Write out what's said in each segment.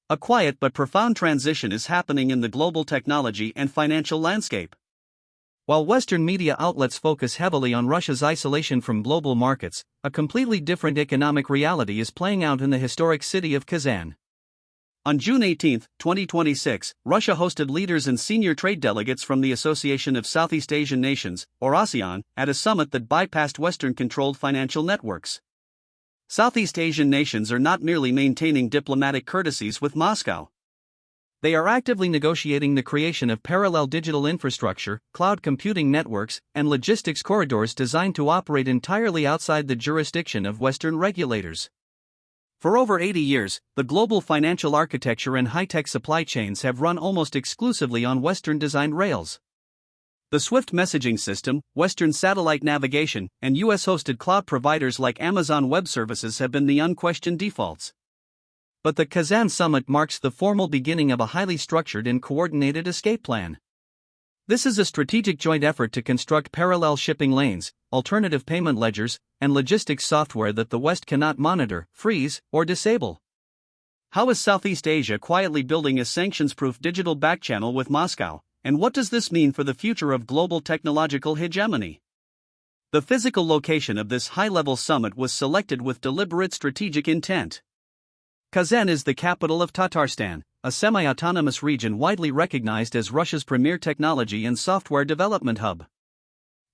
A quiet but profound transition is happening in the global technology and financial landscape. While Western media outlets focus heavily on Russia's isolation from global markets, a completely different economic reality is playing out in the historic city of Kazan. On June 18, 2026, Russia hosted leaders and senior trade delegates from the Association of Southeast Asian Nations, or ASEAN, at a summit that bypassed Western-controlled financial networks. Southeast Asian nations are not merely maintaining diplomatic courtesies with Moscow. They are actively negotiating the creation of parallel digital infrastructure, cloud computing networks, and logistics corridors designed to operate entirely outside the jurisdiction of Western regulators. For over 80 years, the global financial architecture and high-tech supply chains have run almost exclusively on Western-designed rails. The SWIFT messaging system, Western satellite navigation, and US-hosted cloud providers like Amazon Web Services have been the unquestioned defaults. But the Kazan summit marks the formal beginning of a highly structured and coordinated escape plan. This is a strategic joint effort to construct parallel shipping lanes, alternative payment ledgers, and logistics software that the West cannot monitor, freeze, or disable. How is Southeast Asia quietly building a sanctions-proof digital backchannel with Moscow, and what does this mean for the future of global technological hegemony? The physical location of this high-level summit was selected with deliberate strategic intent. Kazan is the capital of Tatarstan, a semi-autonomous region widely recognized as Russia's premier technology and software development hub.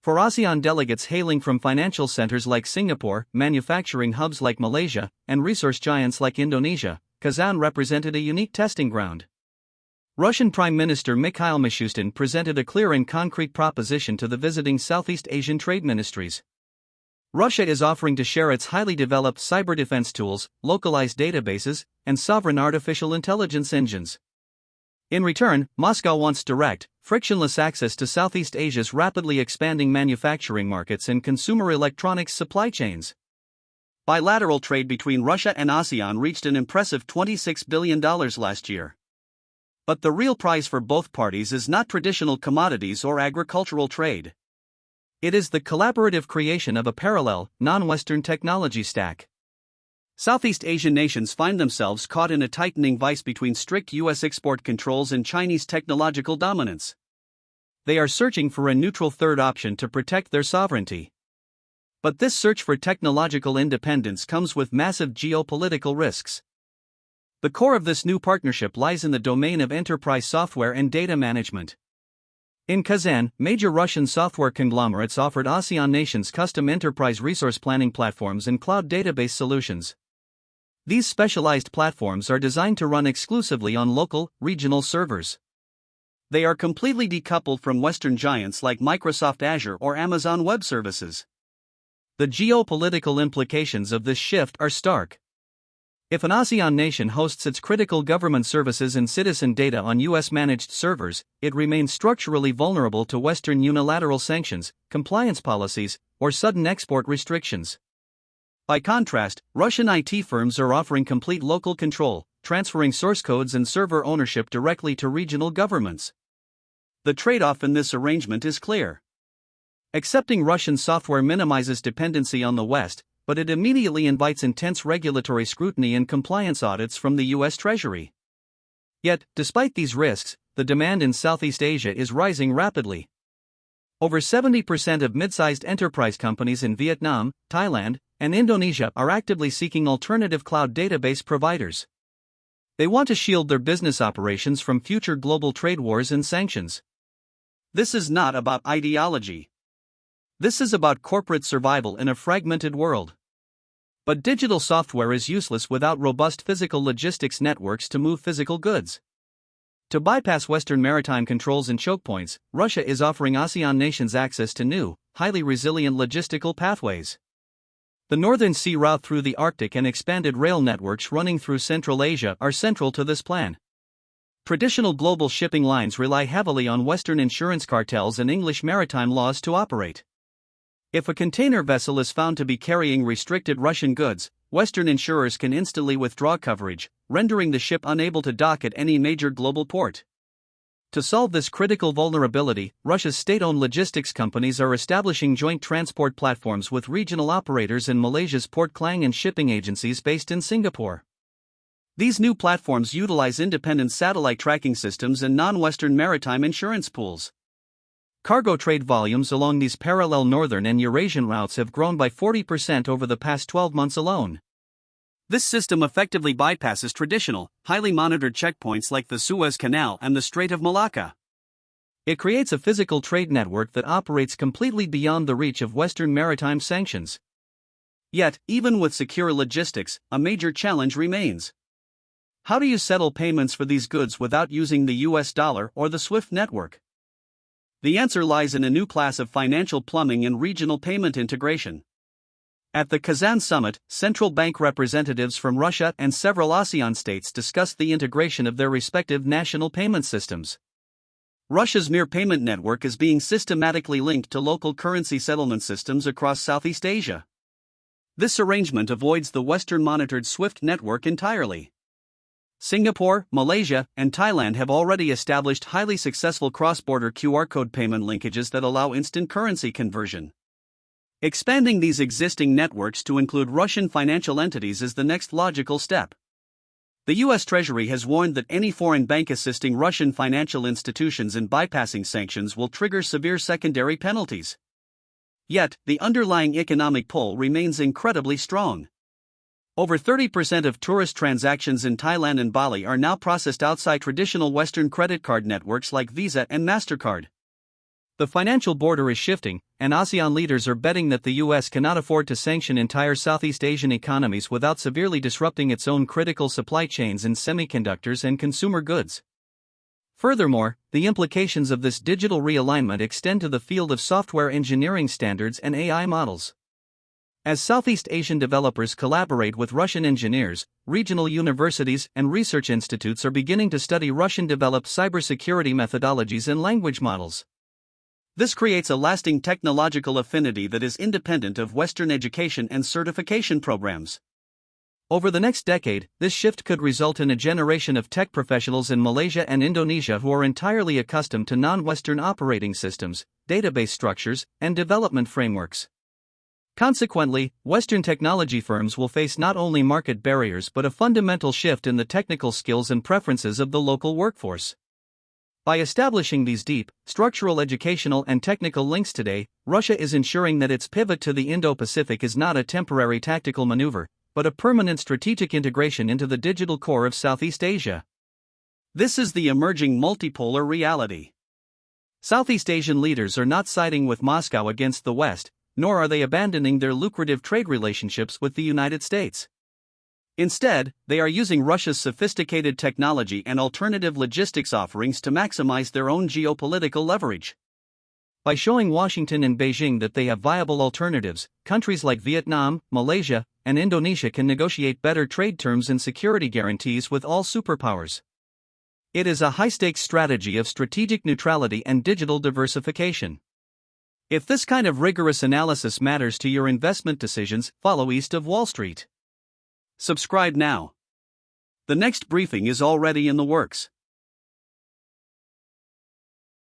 For ASEAN delegates hailing from financial centers like Singapore, manufacturing hubs like Malaysia, and resource giants like Indonesia, Kazan represented a unique testing ground. Russian Prime Minister Mikhail Mishustin presented a clear and concrete proposition to the visiting Southeast Asian trade ministries. Russia is offering to share its highly developed cyber defense tools, localized databases, and sovereign artificial intelligence engines. In return, Moscow wants direct, frictionless access to Southeast Asia's rapidly expanding manufacturing markets and consumer electronics supply chains. Bilateral trade between Russia and ASEAN reached an impressive $26 billion last year. But the real prize for both parties is not traditional commodities or agricultural trade. It is the collaborative creation of a parallel, non-Western technology stack. Southeast Asian nations find themselves caught in a tightening vice between strict U.S. export controls and Chinese technological dominance. They are searching for a neutral third option to protect their sovereignty. But this search for technological independence comes with massive geopolitical risks. The core of this new partnership lies in the domain of enterprise software and data management. In Kazan, major Russian software conglomerates offered ASEAN nations custom enterprise resource planning platforms and cloud database solutions. These specialized platforms are designed to run exclusively on local, regional servers. They are completely decoupled from Western giants like Microsoft Azure or Amazon Web Services. The geopolitical implications of this shift are stark. If an ASEAN nation hosts its critical government services and citizen data on US-managed servers, it remains structurally vulnerable to Western unilateral sanctions, compliance policies, or sudden export restrictions. By contrast, Russian IT firms are offering complete local control, transferring source codes and server ownership directly to regional governments. The trade-off in this arrangement is clear. Accepting Russian software minimizes dependency on the West, but it immediately invites intense regulatory scrutiny and compliance audits from the U.S. Treasury. Yet, despite these risks, the demand in Southeast Asia is rising rapidly. Over 70% of mid-sized enterprise companies in Vietnam, Thailand, and Indonesia are actively seeking alternative cloud database providers. They want to shield their business operations from future global trade wars and sanctions. This is not about ideology. This is about corporate survival in a fragmented world. But digital software is useless without robust physical logistics networks to move physical goods. To bypass Western maritime controls and choke points, Russia is offering ASEAN nations access to new, highly resilient logistical pathways. The Northern Sea route through the Arctic and expanded rail networks running through Central Asia are central to this plan. Traditional global shipping lines rely heavily on Western insurance cartels and English maritime laws to operate. If a container vessel is found to be carrying restricted Russian goods, Western insurers can instantly withdraw coverage, rendering the ship unable to dock at any major global port. To solve this critical vulnerability, Russia's state-owned logistics companies are establishing joint transport platforms with regional operators in Malaysia's Port Klang and shipping agencies based in Singapore. These new platforms utilize independent satellite tracking systems and non-Western maritime insurance pools. Cargo trade volumes along these parallel northern and Eurasian routes have grown by 40% over the past 12 months alone. This system effectively bypasses traditional, highly monitored checkpoints like the Suez Canal and the Strait of Malacca. It creates a physical trade network that operates completely beyond the reach of Western maritime sanctions. Yet, even with secure logistics, a major challenge remains. How do you settle payments for these goods without using the US dollar or the SWIFT network? The answer lies in a new class of financial plumbing and regional payment integration. At the Kazan summit, central bank representatives from Russia and several ASEAN states discussed the integration of their respective national payment systems. Russia's Mir payment network is being systematically linked to local currency settlement systems across Southeast Asia. This arrangement avoids the Western-monitored SWIFT network entirely. Singapore, Malaysia, and Thailand have already established highly successful cross-border QR code payment linkages that allow instant currency conversion. Expanding these existing networks to include Russian financial entities is the next logical step. The U.S. Treasury has warned that any foreign bank assisting Russian financial institutions in bypassing sanctions will trigger severe secondary penalties. Yet, the underlying economic pull remains incredibly strong. Over 30% of tourist transactions in Thailand and Bali are now processed outside traditional Western credit card networks like Visa and MasterCard. The financial border is shifting, and ASEAN leaders are betting that the US cannot afford to sanction entire Southeast Asian economies without severely disrupting its own critical supply chains in semiconductors and consumer goods. Furthermore, the implications of this digital realignment extend to the field of software engineering standards and AI models. As Southeast Asian developers collaborate with Russian engineers, regional universities and research institutes are beginning to study Russian-developed cybersecurity methodologies and language models. This creates a lasting technological affinity that is independent of Western education and certification programs. Over the next decade, this shift could result in a generation of tech professionals in Malaysia and Indonesia who are entirely accustomed to non-Western operating systems, database structures, and development frameworks. Consequently, Western technology firms will face not only market barriers but a fundamental shift in the technical skills and preferences of the local workforce. By establishing these deep, structural educational and technical links today, Russia is ensuring that its pivot to the Indo-Pacific is not a temporary tactical maneuver, but a permanent strategic integration into the digital core of Southeast Asia. This is the emerging multipolar reality. Southeast Asian leaders are not siding with Moscow against the West, nor are they abandoning their lucrative trade relationships with the United States. Instead, they are using Russia's sophisticated technology and alternative logistics offerings to maximize their own geopolitical leverage. By showing Washington and Beijing that they have viable alternatives, countries like Vietnam, Malaysia, and Indonesia can negotiate better trade terms and security guarantees with all superpowers. It is a high-stakes strategy of strategic neutrality and digital diversification. If this kind of rigorous analysis matters to your investment decisions, follow East of Wall Street. Subscribe now. The next briefing is already in the works.